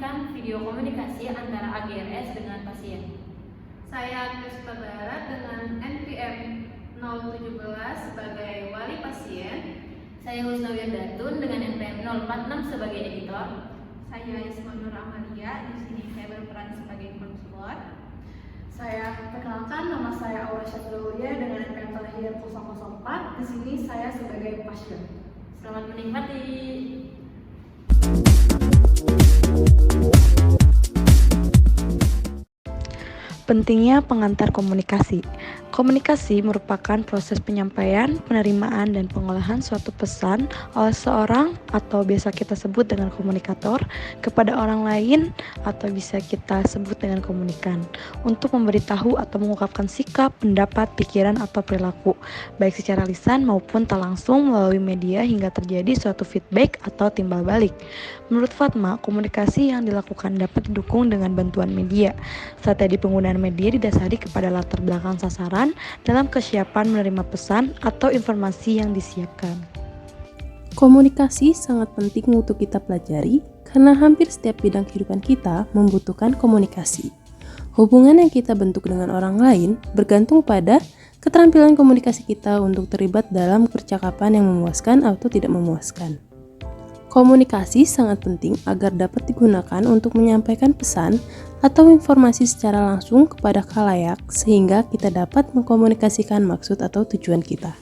menyaksikan video komunikasi antara AGRS dengan pasien. Saya Krispa Barat dengan NPM 017 sebagai wali pasien. Saya Husna Wirdatun dengan NPM 046 sebagai editor. Saya Isma Nur Amalia, di sini saya berperan sebagai konselor. Saya perkenalkan, nama saya Aura Syafrulia dengan NPM Terakhir 004. Di sini saya sebagai pasien. Selamat menikmati. Pentingnya pengantar komunikasi. Komunikasi merupakan proses penyampaian, penerimaan, dan pengolahan suatu pesan oleh seorang atau biasa kita sebut dengan komunikator kepada orang lain atau bisa kita sebut dengan komunikan untuk memberitahu atau mengungkapkan sikap, pendapat, pikiran, atau perilaku baik secara lisan maupun tak langsung melalui media hingga terjadi suatu feedback atau timbal balik. Menurut Fatma, komunikasi yang dilakukan dapat didukung dengan bantuan media. Strategi penggunaan media didasari kepada latar belakang sasaran dalam kesiapan menerima pesan atau informasi yang disiapkan. Komunikasi sangat penting untuk kita pelajari karena hampir setiap bidang kehidupan kita membutuhkan komunikasi. Hubungan yang kita bentuk dengan orang lain bergantung pada keterampilan komunikasi kita untuk terlibat dalam percakapan yang memuaskan atau tidak memuaskan. Komunikasi sangat penting agar dapat digunakan untuk menyampaikan pesan atau informasi secara langsung kepada khalayak sehingga kita dapat mengkomunikasikan maksud atau tujuan kita.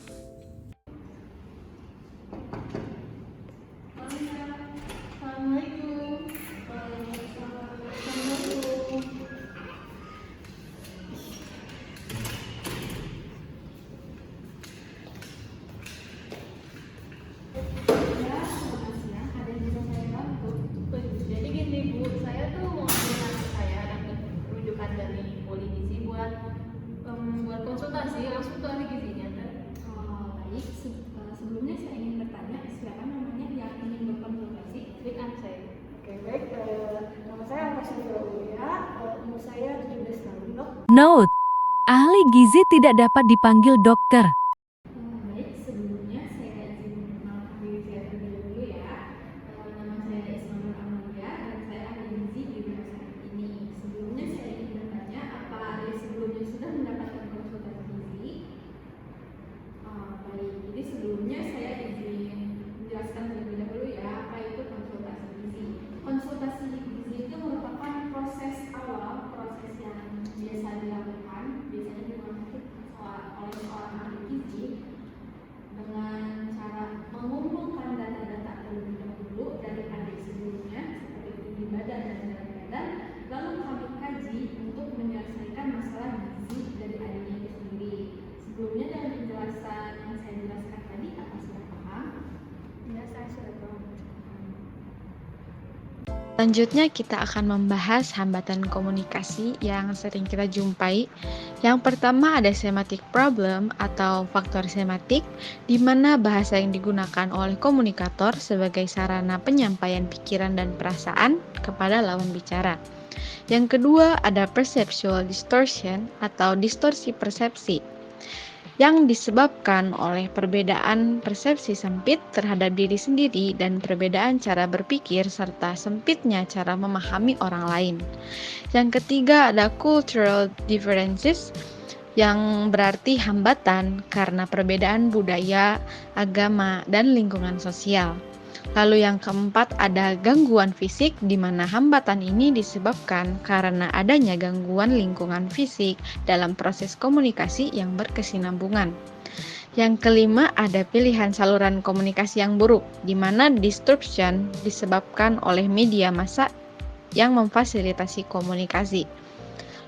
Jadi gini Bu, saya tuh mau ngambil anak saya dapat rujukan dari politisi buat konsultasi langsung ke ahli gizinya kan. Baik, sebelumnya saya ingin bertanya, siapa namanya yang ingin berkonsultasi? Anak saya. Oke, baik. Nama saya Aura Syafrulia, umur saya 17 tahun, Dok. Note: ahli gizi tidak dapat dipanggil dokter. Baik, sebelumnya saya izin mengenalkan diri saya terlebih dahulu ya. Nama saya Isma Nur Amalia dan saya ahli gizi di rumah sakit ini. Sebelumnya saya ingin bertanya, apa dari sebelumnya sudah mendapatkan konsultasi gizi? Baik, jadi sebelumnya saya izin menjelaskan terlebih dahulu ya, apa itu konsultasi gizi. Konsultasi gizi itu merupakan proses awal, proses yang biasa dilakukan, biasanya di rumah sakit oleh seorang ahli gizi dengan cara mengumpulkan data-data terlebih dahulu dari adik sebelumnya seperti tinggi badan dan berat badan, lalu kami kaji untuk menyelesaikan masalah gizi dari adiknya itu sendiri. Sebelumnya dari penjelasan yang saya jelaskan tadi, apa sudah paham? Ya, saya sudah paham. Selanjutnya kita akan membahas hambatan komunikasi yang sering kita jumpai. Yang pertama ada semantic problem atau faktor semantik, di mana bahasa yang digunakan oleh komunikator sebagai sarana penyampaian pikiran dan perasaan kepada lawan bicara. Yang kedua ada perceptual distortion atau distorsi persepsi, yang disebabkan oleh perbedaan persepsi sempit terhadap diri sendiri dan perbedaan cara berpikir serta sempitnya cara memahami orang lain. Yang ketiga ada cultural differences, yang berarti hambatan karena perbedaan budaya, agama, dan lingkungan sosial. Lalu yang keempat ada gangguan fisik, di mana hambatan ini disebabkan karena adanya gangguan lingkungan fisik dalam proses komunikasi yang berkesinambungan. Yang kelima ada pilihan saluran komunikasi yang buruk, di mana disruption disebabkan oleh media massa yang memfasilitasi komunikasi.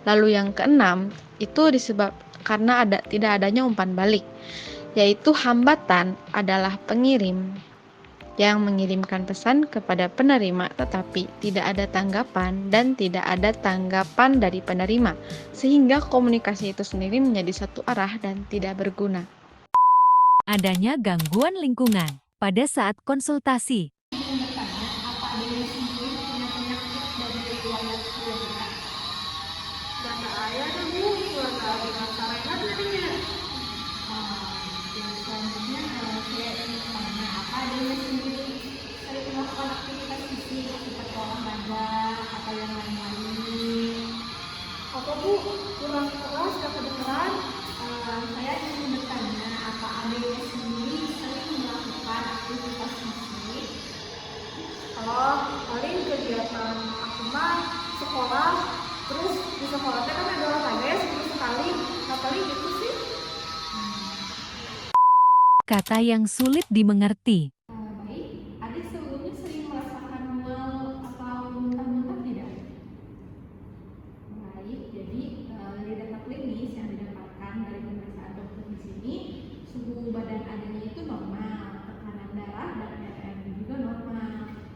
Lalu yang keenam itu karena tidak adanya umpan balik, yaitu hambatan adalah pengirim yang mengirimkan pesan kepada penerima tetapi tidak ada tanggapan dan tidak ada tanggapan dari penerima, sehingga komunikasi itu sendiri menjadi satu arah dan tidak berguna. Adanya gangguan lingkungan pada saat konsultasi. Kata ayah ada Bu, keluarga dengan Sarenat jadinya. Selanjutnya saya ingin bertanya, apa adanya sendiri sering melakukan aktivitas fisik seperti olahraga Kata yang sulit dimengerti. Baik, adik sebelumnya sering merasakan mual atau muntah-muntah tidak? Baik, jadi dari data klinis yang didapatkan dari pemeriksaan dokter di sini, suhu badan adiknya itu normal, tekanan darah dan RR juga normal.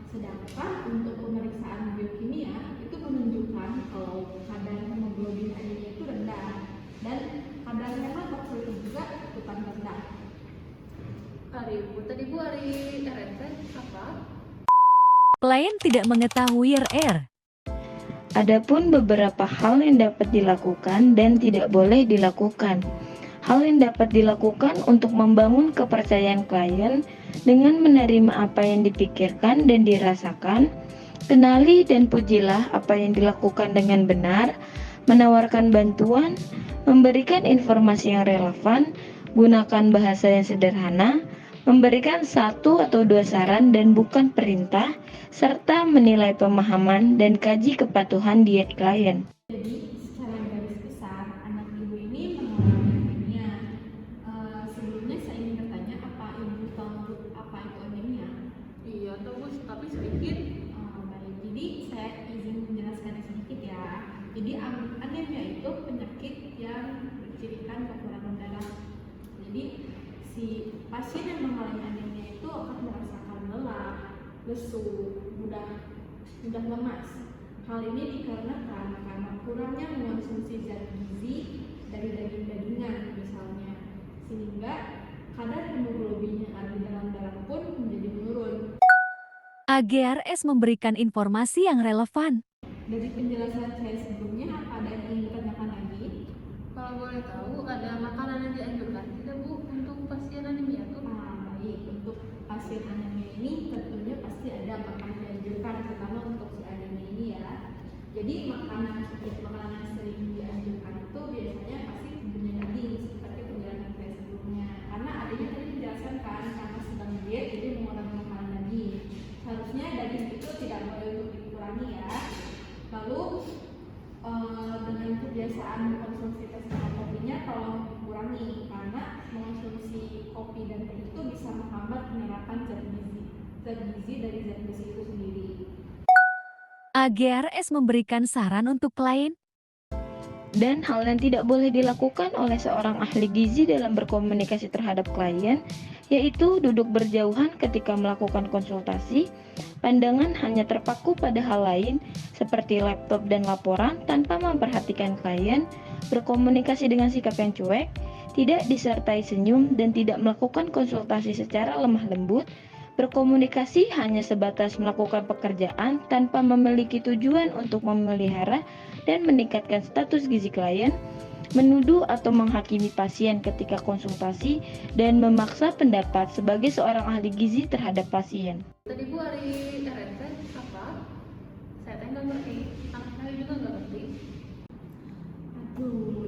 Sedangkan untuk pemeriksaan biokimia itu menunjukkan kalau kadar hemoglobin adiknya itu rendah dan kadar hematokrit juga ikutan rendah. Tadi Bu hari RNT apa? Klien tidak mengetahui RR. Adapun beberapa hal yang dapat dilakukan dan tidak boleh dilakukan. Hal yang dapat dilakukan untuk membangun kepercayaan klien dengan menerima apa yang dipikirkan dan dirasakan, kenali dan pujilah apa yang dilakukan dengan benar, menawarkan bantuan, memberikan informasi yang relevan, gunakan bahasa yang sederhana, memberikan 1 atau 2 saran dan bukan perintah, serta menilai pemahaman dan kaji kepatuhan diet klien. Jadi secara garis besar anak ibu ini mengalami anemia. Sebelumnya saya ingin bertanya, apa ibu tahu apa itu anemia? Iya tahu Bu, tapi sedikit. Baik, jadi saya izin menjelaskan sedikit ya. Jadi anemia itu penyakit yang bercirikan kekurangan darah. Jadi si pasien yang mengalami anemia itu akan merasakan lelah, lesu, mudah lemas. Hal ini dikarenakan karena kurangnya mengonsumsi zat gizi dari daging-dagingan misalnya, sehingga kadar hemoglobin yang ada di dalam darah pun menjadi menurun. AGRS memberikan informasi yang relevan. Dari penjelasan saya sebelumnya, ada yang ingin ditanyakan lagi? Kalau boleh tahu ada makanan yang dianjurkan tidak Bu untuk pasien anemia tuh? Baik, untuk pasien anemia ini tentunya pasti ada makanan yang dianjurkan, terutama untuk si anemia ini ya. Jadi makanan yang sering dianjurkan itu biasanya pasti punya daging, seperti penjelasan saya sebelumnya. Karena adanya tadi dijelaskan kan, karena sedang diet jadi mengurangi makanan daging. Seharusnya daging itu tidak boleh untuk dikurangi ya. Lalu dengan kebiasaan konsumsi teh sama kopinya tolong dikurangi, karena mengonsumsi kopi dan teh itu bisa menghambat penyerapan zat gizi dari zat besi itu sendiri. AGRS memberikan saran untuk klien. Dan hal yang tidak boleh dilakukan oleh seorang ahli gizi dalam berkomunikasi terhadap klien, yaitu duduk berjauhan ketika melakukan konsultasi, pandangan hanya terpaku pada hal lain seperti laptop dan laporan tanpa memperhatikan klien, berkomunikasi dengan sikap yang cuek, tidak disertai senyum dan tidak melakukan konsultasi secara lemah lembut, berkomunikasi hanya sebatas melakukan pekerjaan tanpa memiliki tujuan untuk memelihara dan meningkatkan status gizi klien, menuduh atau menghakimi pasien ketika konsultasi, dan memaksa pendapat sebagai seorang ahli gizi terhadap pasien. Tadi Bu hari RNT apa? Saya teh nggak ngerti, anak saya juga nggak ngerti.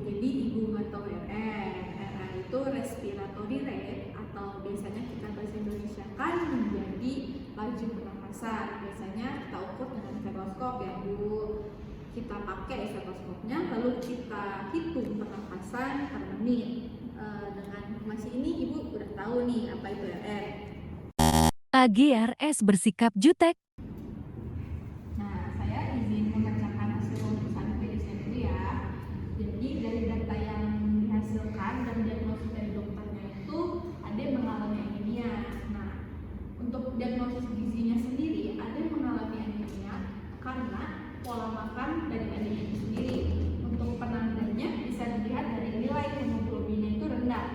Jadi ibu nggak tahu RR. RR itu respiratory rate, atau biasanya kita bahasa Indonesia kan menjadi laju pernapasan. Biasanya kita ukur dengan stetoskop ya Bu. Kita pakai stetoskopnya, lalu kita hitung pernapasan per menit. Dengan informasi ini ibu udah tahu nih apa itu RR. AGRS bersikap jutek. Nah, saya izin membacakan hasil pemeriksaan klinisnya dulu ya. Jadi dari data yang dihasilkan dan diagnosis dari dokternya itu ada yang mengalami anemia. Nah, untuk diagnosis gizinya sendiri ada yang mengalami anemia karena pola makan dari anemia itu sendiri. Untuk penandanya bisa dilihat dari nilai hemoglobinnya itu rendah,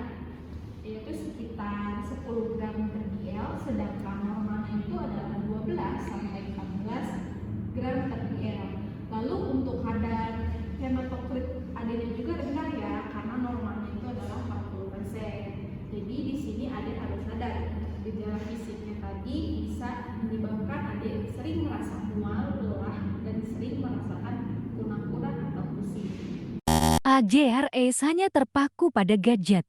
yaitu sekitar 10 gram per ml, sedangkan normalnya itu adalah 12 sampai 14 gram per ml. Lalu untuk kadar hematokrit adanya juga rendah ya, karena normalnya itu adalah 40%. Jadi di sini adik harus sadar gejala fisiknya tadi bisa menyebabkan adik sering merasa mual, lelah, dan sering merasakan kunang-kunang atau pusing. AGRS hanya terpaku pada gadget.